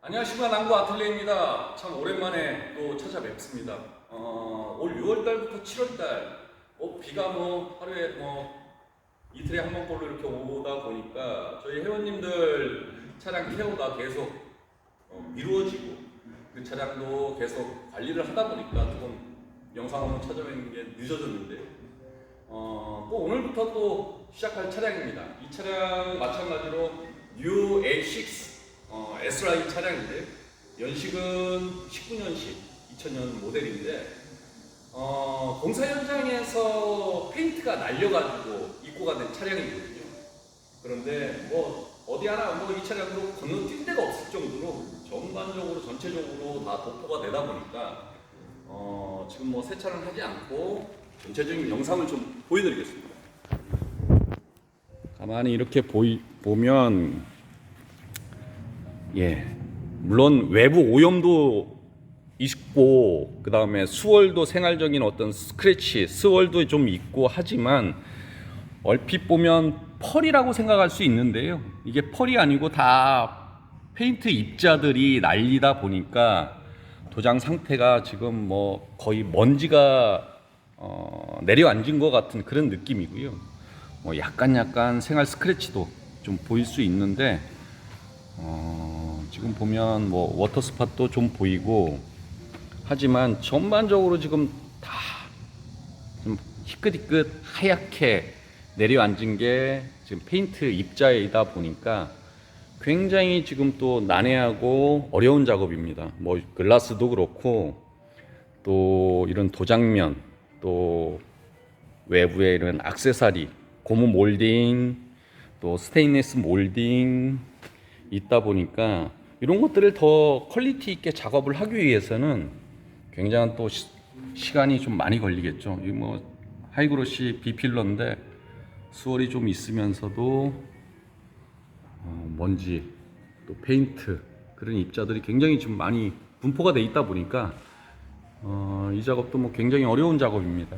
안녕하십니까. 남구 아틀레입니다. 참 오랜만에 또 찾아뵙습니다. 올 6월달부터 7월달 비가 하루에 이틀에 한 번꼴로 이렇게 오다 보니까 저희 회원님들 차량 케어가 계속 미루어지고 그 차량도 계속 관리를 하다 보니까 조금 영상 한번 찾아뵙는 게 늦어졌는데 또 오늘부터 또 시작할 차량입니다. 이 차량 마찬가지로 뉴 A6 S라인 차량인데 연식은 19년식 2000년 모델인데 공사 현장에서 페인트가 날려가지고 입고가 된 차량이거든요. 그런데 어디 하나 이 차량으로 건너뛸 데가 없을 정도로 전반적으로 전체적으로 다 도포가 되다 보니까 지금 세차를 하지 않고 전체적인 영상을 좀 보여드리겠습니다. 가만히 이렇게 보면 물론 외부 오염도 있고 그 다음에 수월도 생활적인 어떤 스크래치, 스월도 좀 있고 하지만 얼핏 보면 펄이라고 생각할 수 있는데요. 이게 펄이 아니고 다 페인트 입자들이 날리다 보니까 도장 상태가 지금 거의 먼지가 내려앉은 것 같은 그런 느낌이고요. 약간 생활 스크래치도 좀 보일 수 있는데 지금 보면 워터 스팟도 좀 보이고 하지만 전반적으로 지금 다 좀 희끗희끗 하얗게 내려앉은 게 지금 페인트 입자이다 보니까 굉장히 지금 또 난해하고 어려운 작업입니다. 글라스도 그렇고 또 이런 도장면 또 외부에 이런 액세서리 고무 몰딩 또 스테인리스 몰딩 있다 보니까 이런 것들을 더 퀄리티 있게 작업을 하기 위해서는 굉장한 또 시간이 좀 많이 걸리겠죠. 이 하이그로시 비필러인데 수월이 좀 있으면서도 먼지 또 페인트 그런 입자들이 굉장히 좀 많이 분포가 돼 있다 보니까 이 작업도 굉장히 어려운 작업입니다.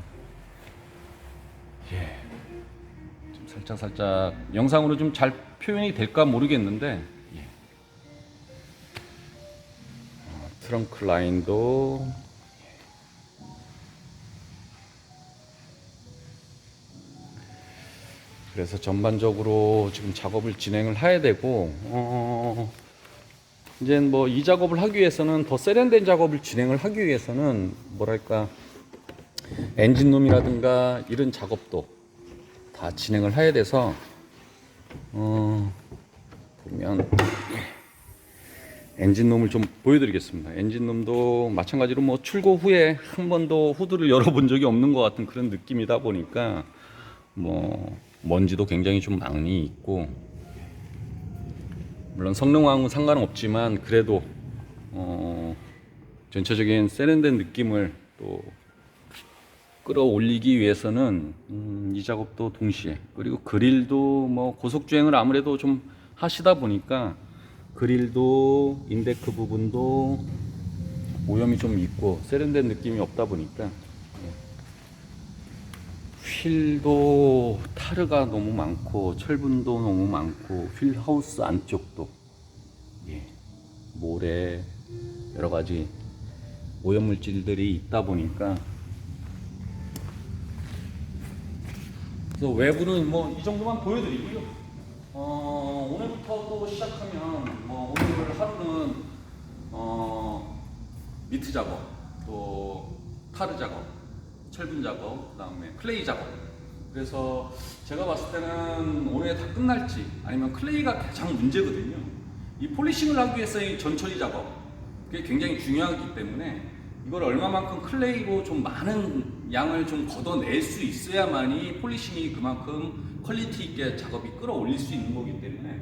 좀 살짝 영상으로 좀 잘 표현이 될까 모르겠는데 트렁크 라인도 그래서 전반적으로 지금 작업을 진행을 해야 되고 이제 이 작업을 하기 위해서는 더 세련된 작업을 진행을 하기 위해서는 엔진룸이라든가 이런 작업도 다 진행을 해야 돼서 보면 엔진룸을 좀 보여드리겠습니다. 엔진룸도 마찬가지로 출고 후에 한 번도 후드를 열어본 적이 없는 것 같은 그런 느낌이다 보니까 먼지도 굉장히 좀 많이 있고 물론 성능하고는 상관없지만 그래도 전체적인 세련된 느낌을 또 끌어올리기 위해서는 이 작업도 동시에 그리고 그릴도 고속주행을 아무래도 좀 하시다 보니까 그릴도 인데크 부분도 오염이 좀 있고 세련된 느낌이 없다 보니까 휠도 타르가 너무 많고 철분도 너무 많고 휠 하우스 안쪽도 모래 여러 가지 오염 물질들이 있다 보니까 그래서 외부는 이 정도만 보여드리고요. 오늘부터 또 시작하면 오늘 하루는 미트 작업, 또 타르 작업, 철분 작업, 그 다음에 클레이 작업. 그래서 제가 봤을 때는 오늘 다 끝날지 아니면 클레이가 가장 문제거든요. 이 폴리싱을 하기 위해서 이 전처리 작업 그게 굉장히 중요하기 때문에 이걸 얼마만큼 클레이로 좀 많은 양을 좀 걷어낼 수 있어야만이 폴리싱이 그만큼 퀄리티 있게 작업이 끌어올릴 수 있는 거기 때문에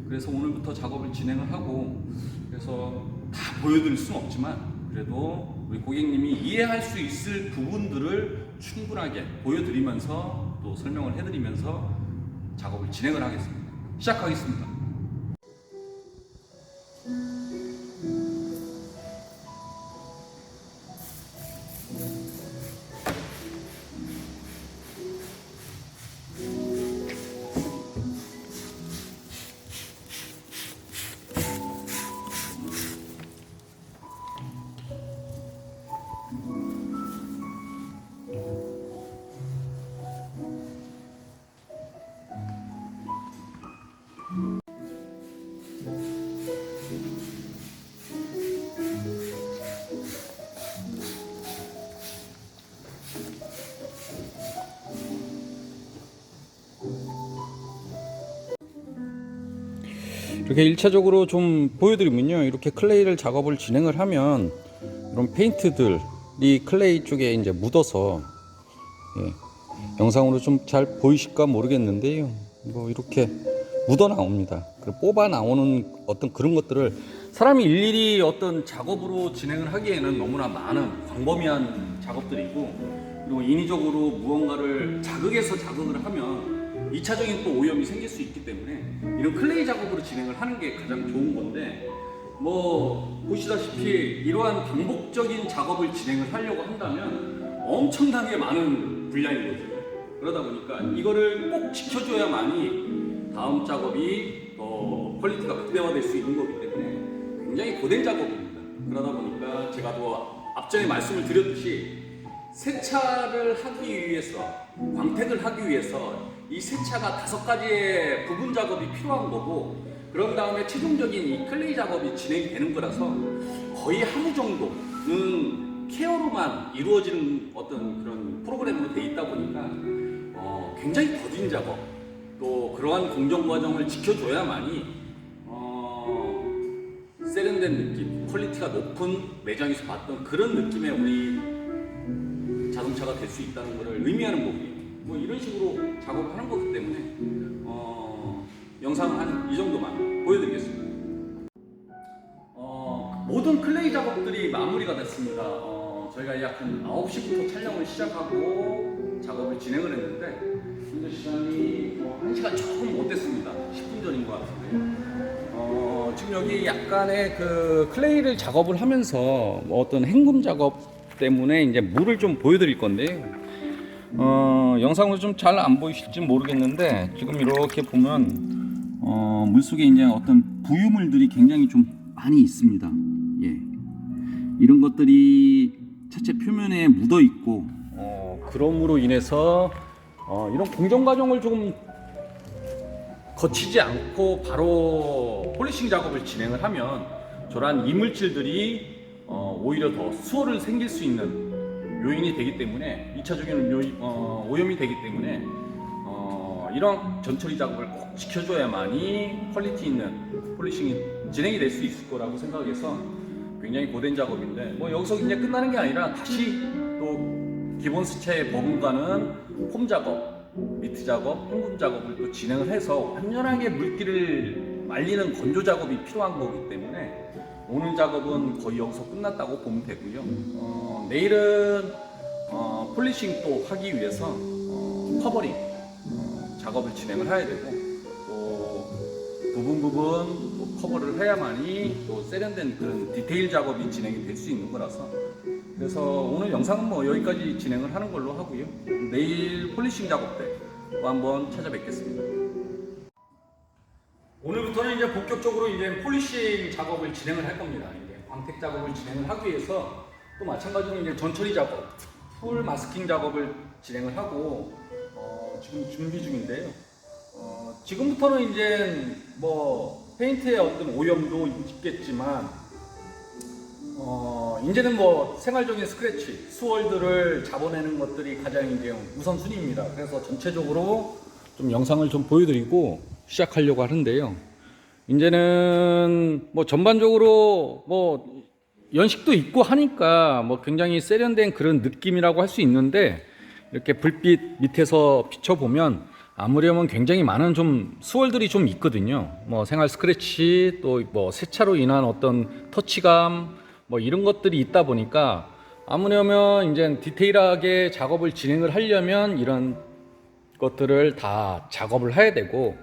그래서 오늘부터 작업을 진행을 하고 그래서 다 보여드릴 수는 없지만 그래도 우리 고객님이 이해할 수 있을 부분들을 충분하게 보여드리면서 또 설명을 해드리면서 작업을 진행을 하겠습니다. 시작하겠습니다. 이렇게 1차적으로 좀 보여드리면요, 이렇게 클레이를 작업을 진행을 하면 이런 페인트들이 클레이 쪽에 이제 묻어서, 예, 영상으로 좀 잘 보이실까 모르겠는데요, 뭐 이렇게 묻어 나옵니다. 뽑아 나오는 어떤 그런 것들을 사람이 일일이 어떤 작업으로 진행을 하기에는 너무나 많은 광범위한 작업들이고, 그리고 인위적으로 무언가를 자극해서 자극을 하면 2차적인 또 오염이 생길 수 있기 때문에 이런 클레이 작업으로 진행을 하는 게 가장 좋은 건데, 뭐 보시다시피 이러한 반복적인 작업을 진행을 하려고 한다면 엄청나게 많은 분량이거든요. 그러다 보니까 이거를 꼭 지켜줘야만이 다음 작업이 더 퀄리티가 극대화될 수 있는 거기 때문에 굉장히 고된 작업입니다. 그러다 보니까 제가 또 앞전에 말씀을 드렸듯이 세차를 하기 위해서, 광택을 하기 위해서 이 세차가 5가지의 부분 작업이 필요한 거고, 그런 다음에 최종적인 이 클레이 작업이 진행이 되는 거라서 거의 하루 정도는 케어로만 이루어지는 어떤 그런 프로그램으로 돼 있다 보니까 굉장히 더딘 작업, 또 그러한 공정 과정을 지켜줘야만이 세련된 느낌, 퀄리티가 높은 매장에서 봤던 그런 느낌의 우리 자동차가 될 수 있다는 것을 의미하는 거고요. 뭐 이런 식으로 작업을 하는 거기 때문에 영상 한 이 정도만 보여드리겠습니다. 모든 클레이 작업들이 마무리가 됐습니다. 저희가 약 한 9시부터 촬영을 시작하고 작업을 진행을 했는데 현재 시간이 1시간 조금 못 됐습니다. 10분 전인 것 같은데요. 지금 여기 약간의 그 클레이를 작업을 하면서 뭐 어떤 헹굼 작업 때문에 이제 물을 좀 보여드릴 건데요. 영상으로 좀 잘 안 보이실지 모르겠는데, 지금 이렇게 보면 물속에 이제 어떤 부유물들이 굉장히 좀 많이 있습니다. 예, 이런 것들이 차체 표면에 묻어 있고, 그럼으로 인해서 이런 공정 과정을 조금 거치지 않고 바로 폴리싱 작업을 진행을 하면 저러한 이물질들이 오히려 더 수월을 생길 수 있는 요인이 되기 때문에, 2차적인 오염이 되기 때문에 이런 전처리 작업을 꼭 지켜줘야만이 퀄리티 있는 폴리싱이 진행이 될 수 있을 거라고 생각해서 굉장히 고된 작업인데, 뭐 여기서 이제 끝나는 게 아니라 다시 또 기본 세차에 버금가는 홈 작업, 미트 작업, 헹굼 작업을 또 진행을 해서 완전하게 물기를 말리는 건조 작업이 필요한 거기 때문에 오늘 작업은 거의 여기서 끝났다고 보면 되고요. 내일은 폴리싱 또 하기 위해서 커버링 작업을 진행을 해야 되고, 또 부분 또 커버를 해야만이 또 세련된 그런 디테일 작업이 진행이 될 수 있는 거라서, 그래서 오늘 영상은 뭐 여기까지 진행을 하는 걸로 하고요. 내일 폴리싱 작업 때 또 한번 찾아뵙겠습니다. 오늘부터는 이제 본격적으로 이제 폴리싱 작업을 진행을 할 겁니다. 이제 광택 작업을 진행을 하기 위해서 또 마찬가지로 이제 전처리 작업, 풀 마스킹 작업을 진행을 하고 지금 준비 중인데요. 지금부터는 이제 뭐 페인트의 어떤 오염도 있겠지만 이제는 뭐 생활적인 스크래치, 수월들을 잡아내는 것들이 가장 이제 우선순위입니다. 그래서 전체적으로 좀 영상을 좀 보여드리고 시작하려고 하는데요. 이제는 뭐 전반적으로 뭐 연식도 있고 하니까 뭐 굉장히 세련된 그런 느낌이라고 할 수 있는데, 이렇게 불빛 밑에서 비춰보면 아무렴은 굉장히 많은 좀 수월들이 좀 있거든요. 뭐 생활 스크래치, 또 뭐 세차로 인한 어떤 터치감, 뭐 이런 것들이 있다 보니까 아무렴은 이제 디테일하게 작업을 진행을 하려면 이런 것들을 다 작업을 해야 되고,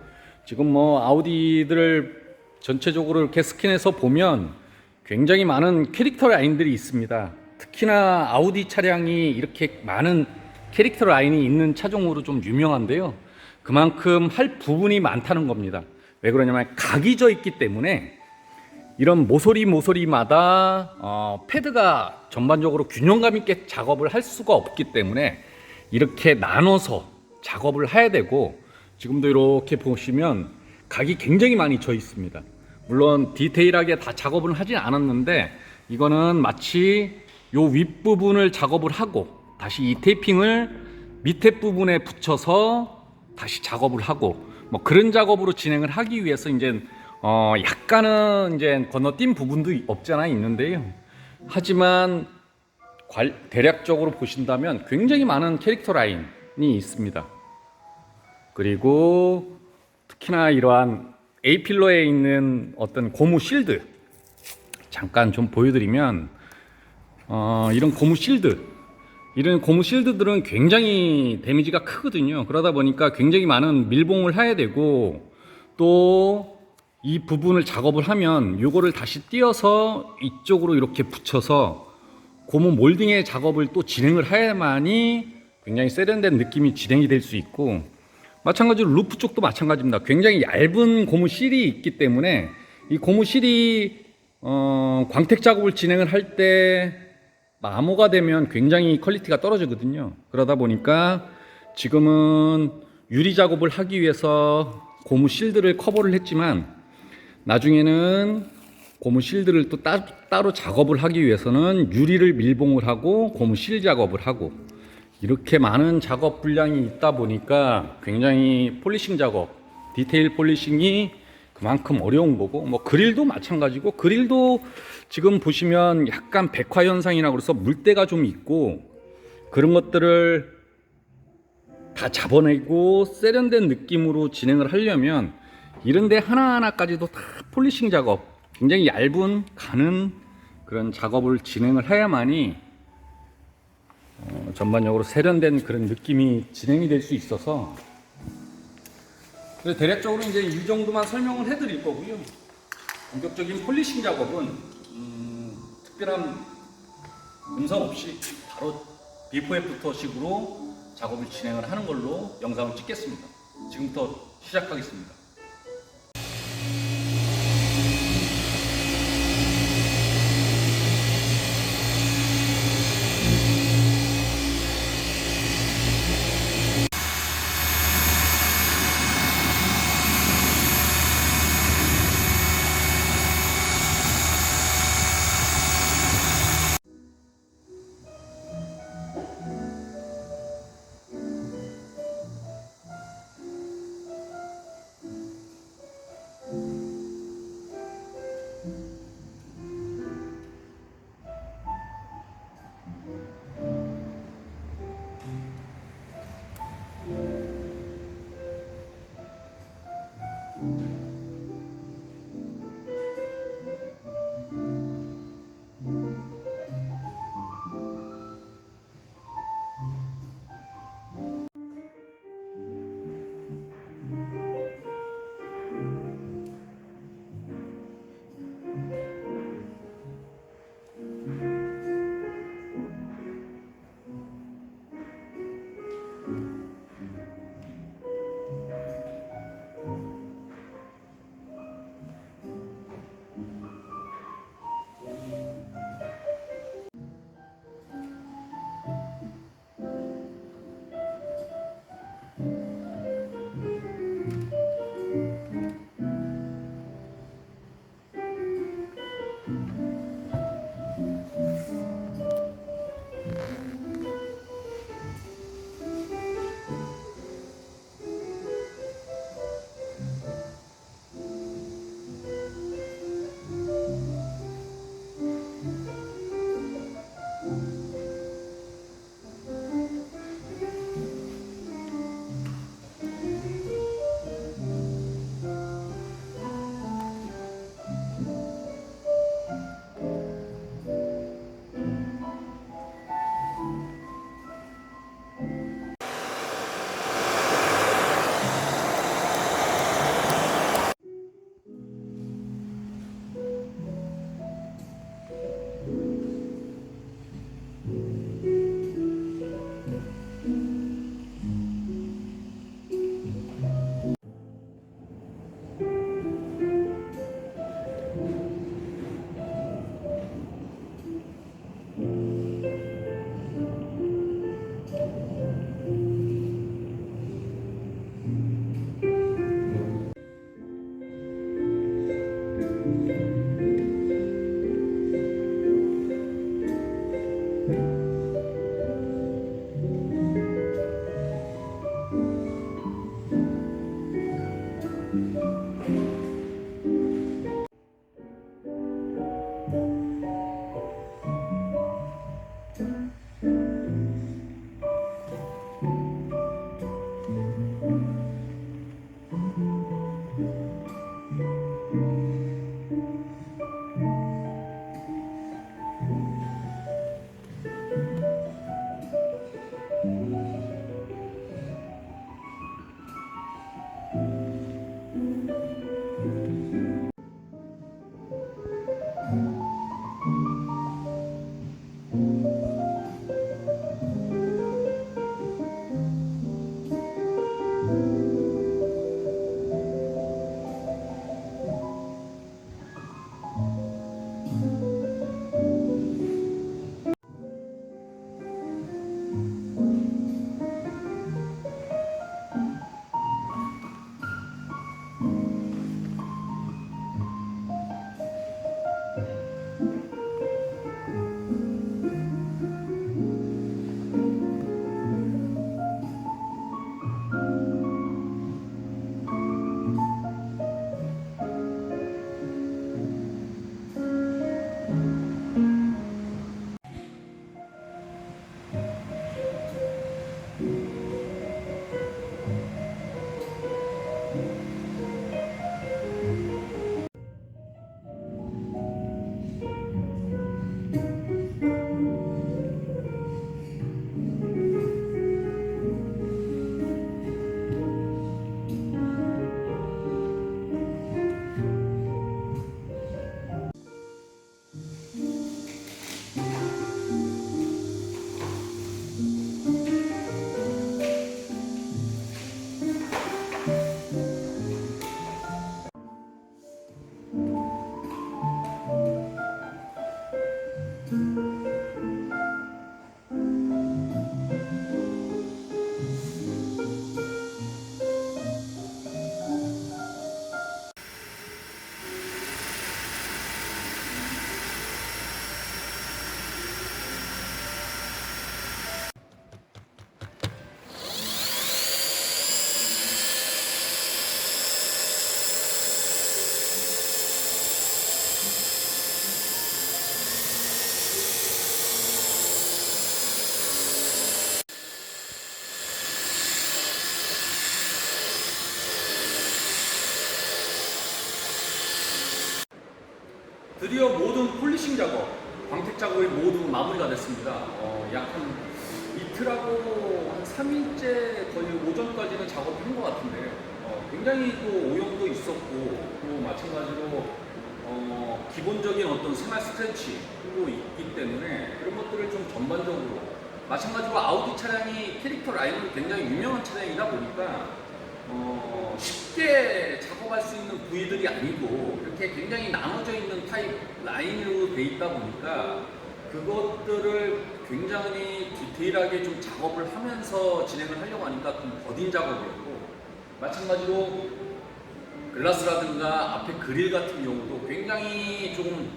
지금 뭐 아우디들을 전체적으로 이렇게 스캔해서 보면 굉장히 많은 캐릭터 라인들이 있습니다. 특히나 아우디 차량이 이렇게 많은 캐릭터 라인이 있는 차종으로 좀 유명한데요. 그만큼 할 부분이 많다는 겁니다. 왜 그러냐면 각이 져 있기 때문에 이런 모서리마다 패드가 전반적으로 균형감 있게 작업을 할 수가 없기 때문에 이렇게 나눠서 작업을 해야 되고, 지금도 이렇게 보시면 각이 굉장히 많이 져 있습니다. 물론 디테일하게 다 작업은 하진 않았는데, 이거는 마치 요 윗부분을 작업을 하고 다시 이 테이핑을 밑에 부분에 붙여서 다시 작업을 하고, 뭐 그런 작업으로 진행을 하기 위해서 이제 약간은 이제 건너뛴 부분도 없잖아 있는데요. 하지만 대략적으로 보신다면 굉장히 많은 캐릭터 라인이 있습니다. 그리고 특히나 이러한 A필러에 있는 어떤 고무 실드 잠깐 좀 보여드리면 이런 고무 실드들은 굉장히 데미지가 크거든요. 그러다 보니까 굉장히 많은 밀봉을 해야 되고, 또 이 부분을 작업을 하면 요거를 다시 띄어서 이쪽으로 이렇게 붙여서 고무 몰딩의 작업을 또 진행을 해야만이 굉장히 세련된 느낌이 진행이 될 수 있고, 마찬가지로 루프 쪽도 마찬가지입니다. 굉장히 얇은 고무 실이 있기 때문에 이 고무 실이 광택 작업을 진행을 할 때 마모가 되면 굉장히 퀄리티가 떨어지거든요. 그러다 보니까 지금은 유리 작업을 하기 위해서 고무 실드를 커버를 했지만, 나중에는 고무 실드를 또 따로 작업을 하기 위해서는 유리를 밀봉을 하고 고무 실 작업을 하고, 이렇게 많은 작업 분량이 있다 보니까 굉장히 폴리싱 작업, 디테일 폴리싱이 그만큼 어려운 거고, 뭐 그릴도 마찬가지고, 그릴도 지금 보시면 약간 백화 현상이라고 그래서 물때가 좀 있고, 그런 것들을 다 잡아내고 세련된 느낌으로 진행을 하려면 이런데 하나하나까지도 다 폴리싱 작업, 굉장히 얇은 가는 그런 작업을 진행을 해야만이 전반적으로 세련된 그런 느낌이 진행이 될 수 있어서, 그래서 대략적으로 이제 이 정도만 설명을 해드릴 거고요. 본격적인 폴리싱 작업은 특별한 음성 없이 바로 비포 애프터 식으로 작업을 진행을 하는 걸로 영상을 찍겠습니다. 지금부터 시작하겠습니다. 드디어 모든 폴리싱 작업, 광택 작업이 모두 마무리가 됐습니다. 약 한 이틀하고 한 3일째 거의 오전까지는 작업을 한 것 같은데 굉장히 또 오염도 있었고 또 마찬가지로 기본적인 어떤 생활 스크래치도 있기 때문에 그런 것들을 좀 전반적으로 마찬가지로 아우디 차량이 캐릭터 라인으로 굉장히 유명한 차량이다 보니까 쉽게 작업할 수 있는 부위들이 아니고 이렇게 굉장히 나눠져 있는 타입 라인으로 돼 있다 보니까 그것들을 굉장히 디테일하게 좀 작업을 하면서 진행을 하려고 하니까 좀 더딘 작업이었고 마찬가지로 글라스라든가 앞에 그릴 같은 경우도 굉장히 좀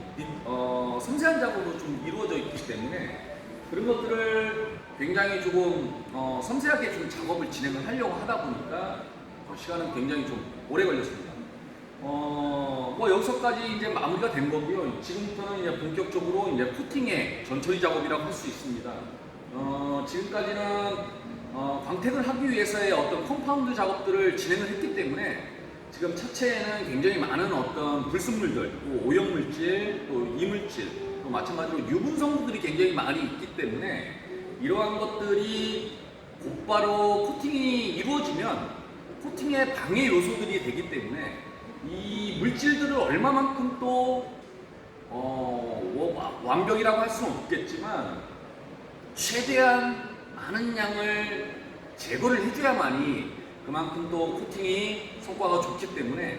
섬세한 작업으로 좀 이루어져 있기 때문에 그런 것들을 굉장히 조금 섬세하게 좀 작업을 진행을 하려고 하다 보니까 시간은 굉장히 좀 오래 걸렸습니다. 뭐 여기서까지 이제 마무리가 된 거고요. 지금부터는 이제 본격적으로 이제 푸팅의 전처리 작업이라고 할 수 있습니다. 지금까지는 광택을 하기 위해서의 어떤 컴파운드 작업들을 진행을 했기 때문에 지금 차체에는 굉장히 많은 어떤 불순물들, 또 오염물질, 또 이물질, 또 마찬가지로 유분 성분들이 굉장히 많이 있기 때문에 이러한 것들이 곧바로 코팅이 이루어지면 코팅의 방해 요소들이 되기 때문에 이 물질들을 얼마만큼 또 완벽이라고 할 수는 없겠지만 최대한 많은 양을 제거를 해줘야만이 그만큼 또 코팅이 성과가 좋기 때문에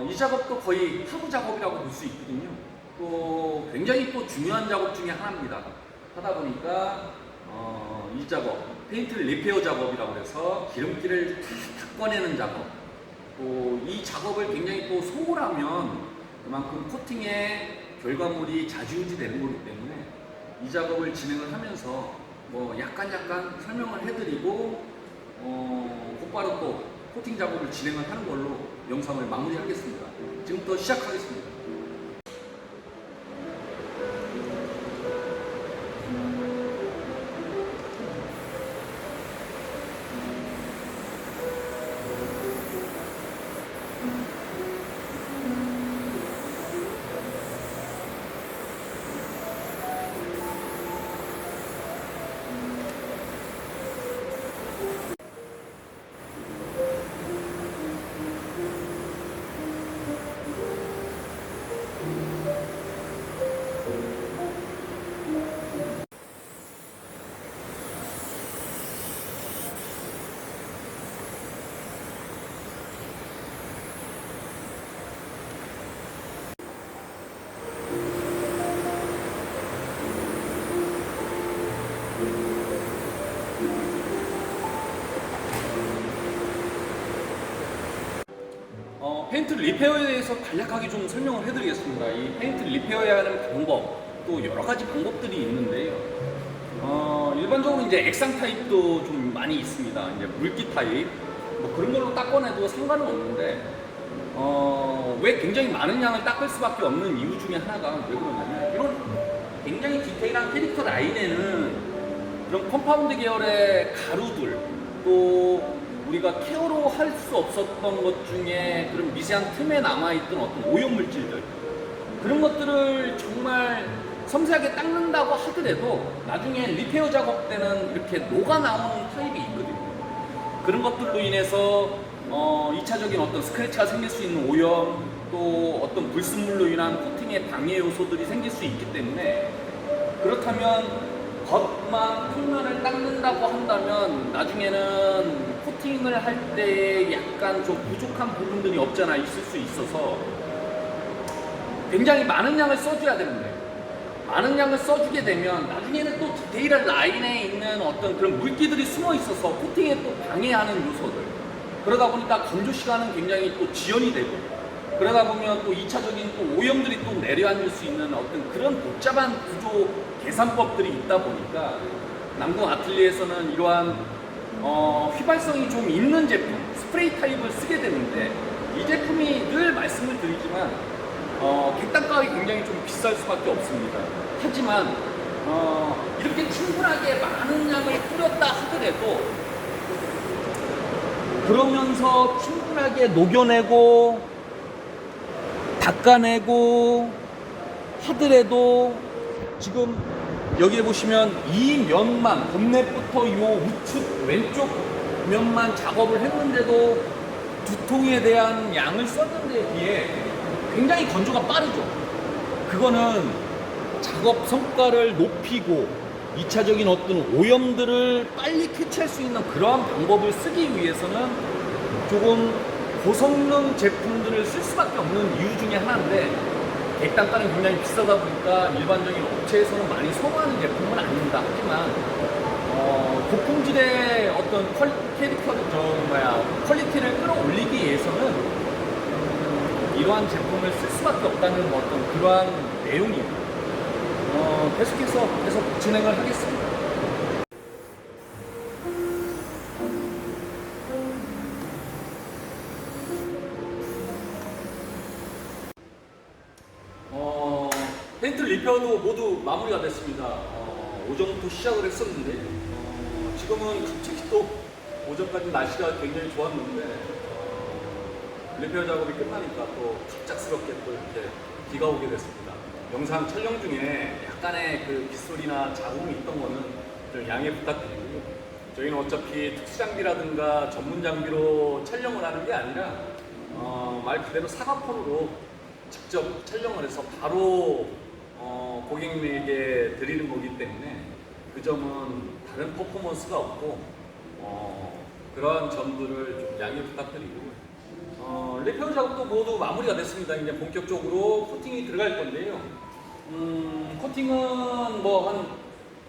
이 작업도 거의 하부 작업이라고 볼 수 있거든요. 또 굉장히 또 중요한 작업 중에 하나입니다. 하다 보니까 이 작업 페인트 리페어 작업이라고 해서 기름기를 다 닦아내는 작업 또 이 작업을 굉장히 또 소홀하면 그만큼 코팅의 결과물이 좌지우지 되는 거기 때문에 이 작업을 진행을 하면서 뭐 약간 설명을 해드리고 곧바로 또 코팅 작업을 진행을 하는 걸로 영상을 마무리하겠습니다. 지금부터 시작하겠습니다. 페인트 리페어에 대해서 간략하게 좀 설명을 해드리겠습니다. 이 페인트 리페어해야 하는 방법, 또 여러 가지 방법들이 있는데요. 일반적으로 이제 액상 타입도 좀 많이 있습니다. 이제 물기 타입, 뭐 그런 걸로 닦아내도 상관은 없는데, 왜 굉장히 많은 양을 닦을 수밖에 없는 이유 중에 하나가 왜 그러냐면, 이런 굉장히 디테일한 캐릭터 라인에는 그런 컴파운드 계열의 가루들, 또 우리가 케어로 할 수 없었던 것 중에 그런 미세한 틈에 남아있던 어떤 오염물질들 그런 것들을 정말 섬세하게 닦는다고 하더라도 나중에 리페어 작업 때는 이렇게 녹아 나오는 타입이 있거든요. 그런 것들로 인해서 2차적인 어떤 스크래치가 생길 수 있는 오염 또 어떤 불순물로 인한 코팅의 방해 요소들이 생길 수 있기 때문에 그렇다면 겉만 표면을 닦는다고 한다면 나중에는 코팅을 할 때 약간 좀 부족한 부분들이 없잖아 있을 수 있어서 굉장히 많은 양을 써줘야 되는데 많은 양을 써주게 되면 나중에는 또 디테일한 라인에 있는 어떤 그런 물기들이 숨어 있어서 코팅에 또 방해하는 요소들 그러다 보니까 건조 시간은 굉장히 또 지연이 되고 그러다 보면 또 2차적인 또 오염들이 또 내려앉을 수 있는 어떤 그런 복잡한 구조 계산법들이 있다 보니까 남궁 아틀리에서는 이러한 휘발성이 좀 있는 제품 스프레이 타입을 쓰게 되는데 이 제품이 늘 말씀을 드리지만 객단가가 굉장히 좀 비쌀 수밖에 없습니다. 하지만 이렇게 충분하게 많은 양을 뿌렸다 하더라도 그러면서 충분하게 녹여내고 닦아내고 하더라도 지금 여기에 보시면 이 면만 본넷부터 요 우측 왼쪽 면만 작업을 했는데도 두통에 대한 양을 썼는 데 비해 굉장히 건조가 빠르죠. 그거는 작업 성과를 높이고 2차적인 어떤 오염들을 빨리 캐치할 수 있는 그러한 방법을 쓰기 위해서는 조금 고성능 제품들을 쓸 수밖에 없는 이유 중에 하나인데, 객단가는 굉장히 비싸다 보니까 일반적인 업체에서는 많이 선호하는 제품은 아닙니다. 하지만 고품질의 어떤 퀄리티를 끌어올리기 위해서는 이러한 제품을 쓸 수밖에 없다는 어떤 그러한 내용이에요. 계속해서 계속 진행을 하겠습니다. 페인트 리페어도 모두 마무리가 됐습니다. 오전부터 시작을 했었는데 지금은 갑자기 또 오전까지 날씨가 굉장히 좋았는데 리페어 작업이 끝나니까 또 갑작스럽게 또 이렇게 비가 오게 됐습니다. 영상 촬영 중에 약간의 그 빗소리나 자국이 있던 거는 좀 양해 부탁드리고요. 저희는 어차피 특수 장비라든가 전문 장비로 촬영을 하는 게 아니라 말 그대로 사과폰으로 직접 촬영을 해서 바로 고객님에게 드리는 거기 때문에 그 점은 다른 퍼포먼스가 없고 그러한 점들을 좀 양해 부탁드리고, 리페어 작업도 모두 마무리가 됐습니다. 이제 본격적으로 코팅이 들어갈 건데요. 코팅은 뭐 한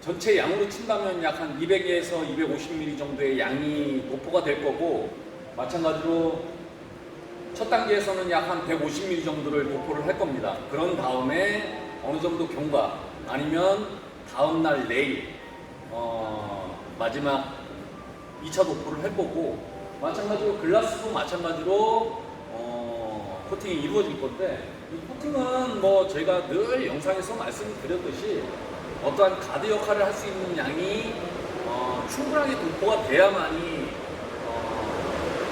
전체 양으로 친다면 약 한 200에서 250mm 정도의 양이 도포가 될 거고, 마찬가지로 첫 단계에서는 약 한 150mm 정도를 도포를 할 겁니다. 그런 다음에 어느 정도 경과 아니면 다음날 내일 마지막 2차 도포를 할 거고, 마찬가지로 글라스도 마찬가지로 코팅이 이루어질 건데, 이 코팅은 뭐 저희가 늘 영상에서 말씀드렸듯이 어떠한 가드 역할을 할 수 있는 양이 충분하게 도포가 돼야만이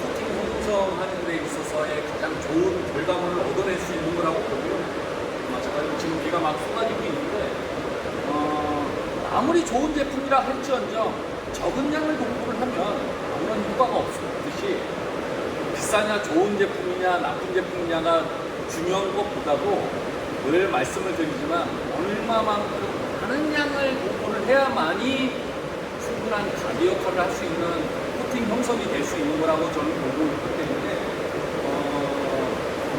코팅 형성하는 데 있어서의 가장 좋은 결과물을 얻어낼 수 있는 거라고 보고요. 마찬가지로 지금 비가 막 쏟아지고 있는데 아무리 좋은 제품이라 할지언정 적은 양을 도포를 하면 아무런 효과가 없듯이 비싸냐 좋은 제품이냐 나쁜 제품이냐가 중요한 것보다도 늘 말씀을 드리지만 얼마만큼 많은 양을 도포를 해야만이 충분한 가드 역할을 할 수 있는 코팅 형성이 될 수 있는 거라고 저는 보고 있기 때문에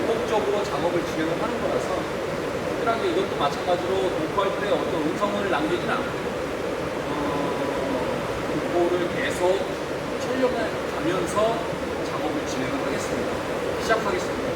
반복적으로 작업을 진행을 하는 거라서 특별하게 이것도 마찬가지로 도포할 때 어떤 음성을 남기진 않고 도포를 계속 촬영해 가면서 작업을 진행을 하겠습니다. 시작하겠습니다.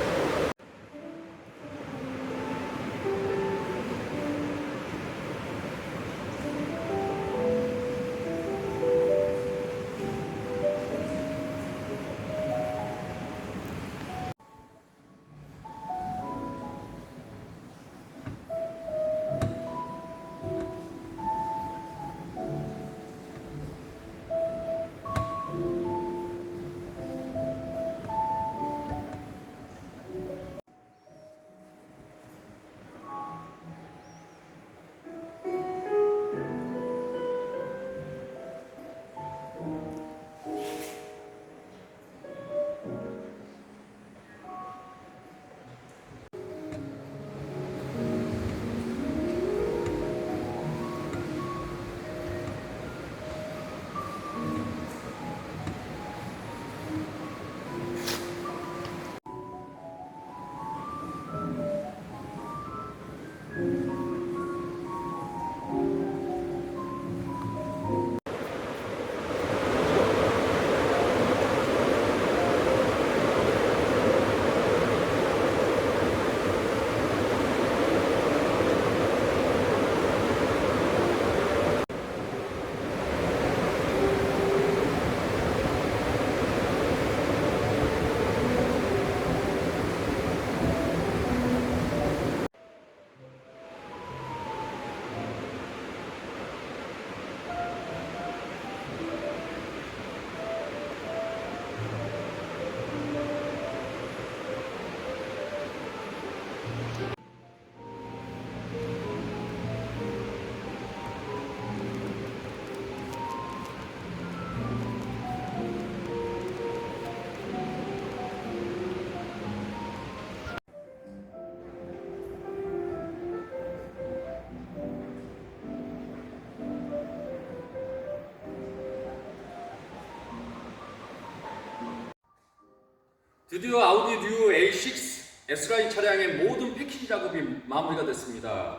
드디어 아우디 뉴 A6 S라인 차량의 모든 패키지 작업이 마무리가 됐습니다.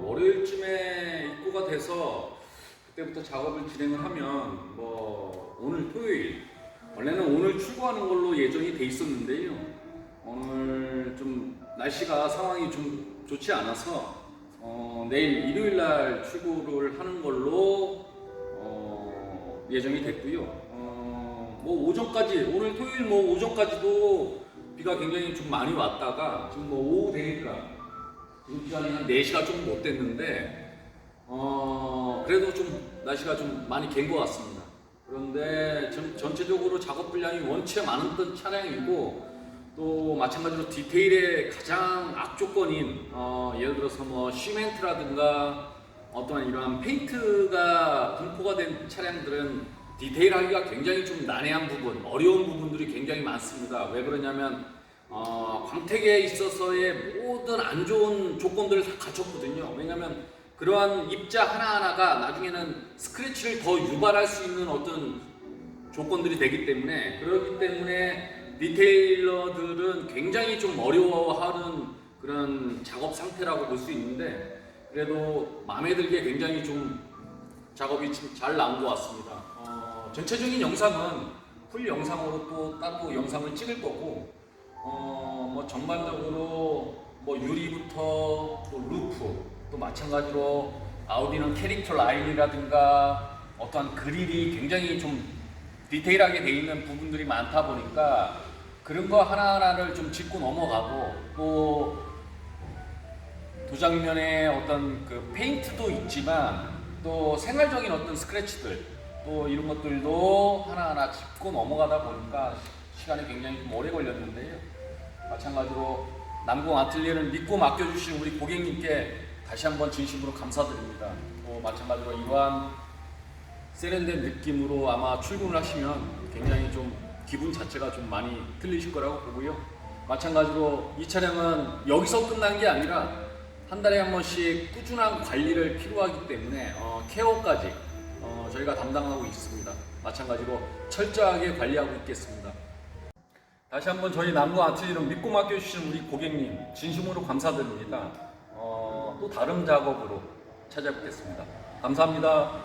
월요일쯤에 입고가 돼서 그때부터 작업을 진행을 하면 오늘 토요일, 원래는 오늘 출고하는 걸로 예정이 돼 있었는데요. 오늘 좀 날씨가 상황이 좀 좋지 않아서 내일 일요일 날 출고를 하는 걸로 예정이 됐고요. 오전까지, 오늘 토요일 오전까지도 비가 굉장히 좀 많이 왔다가 지금 오후 되니까 지금 시간이 한 4시가 좀 못 됐는데 그래도 좀 날씨가 좀 많이 갠 것 같습니다. 그런데 전체적으로 작업 분량이 원체 많았던 차량이고, 또 마찬가지로 디테일의 가장 악조건인 예를 들어서 시멘트라든가 어떠한 이러한 페인트가 분포가 된 차량들은 디테일하기가 굉장히 좀 난해한 부분, 어려운 부분들이 굉장히 많습니다. 왜 그러냐면 광택에 있어서의 모든 안 좋은 조건들을 다 갖췄거든요. 왜냐면 그러한 입자 하나하나가 나중에는 스크래치를 더 유발할 수 있는 어떤 조건들이 되기 때문에, 그렇기 때문에 디테일러들은 굉장히 좀 어려워하는 그런 작업 상태라고 볼 수 있는데, 그래도 마음에 들게 굉장히 좀 작업이 잘 나온 것 같습니다. 전체적인 영상은 풀 영상으로 또 따로 영상을 찍을 거고, 전반적으로 유리부터 또 루프, 또 마찬가지로 아우디는 캐릭터 라인이라든가 어떠한 그릴이 굉장히 좀 디테일하게 돼 있는 부분들이 많다 보니까 그런 거 하나하나를 좀 짚고 넘어가고, 또 도장면에 어떤 그 페인트도 있지만 또 생활적인 어떤 스크래치들, 또 이런 것들도 하나하나 짚고 넘어가다 보니까 시간이 굉장히 좀 오래 걸렸는데요. 마찬가지로 남궁 아틀리에를 믿고 맡겨주신 우리 고객님께 다시 한번 진심으로 감사드립니다. 또 마찬가지로 이러한 세련된 느낌으로 아마 출근을 하시면 굉장히 좀 기분 자체가 좀 많이 틀리실 거라고 보고요. 마찬가지로 이 차량은 여기서 끝난 게 아니라 한 달에 한 번씩 꾸준한 관리를 필요하기 때문에 케어까지 저희가 담당하고 있습니다. 마찬가지로 철저하게 관리하고 있겠습니다. 다시 한번 저희 남궁 아틀리에를 믿고 맡겨주신 우리 고객님 진심으로 감사드립니다. 또 다른 작업으로 찾아뵙겠습니다. 감사합니다.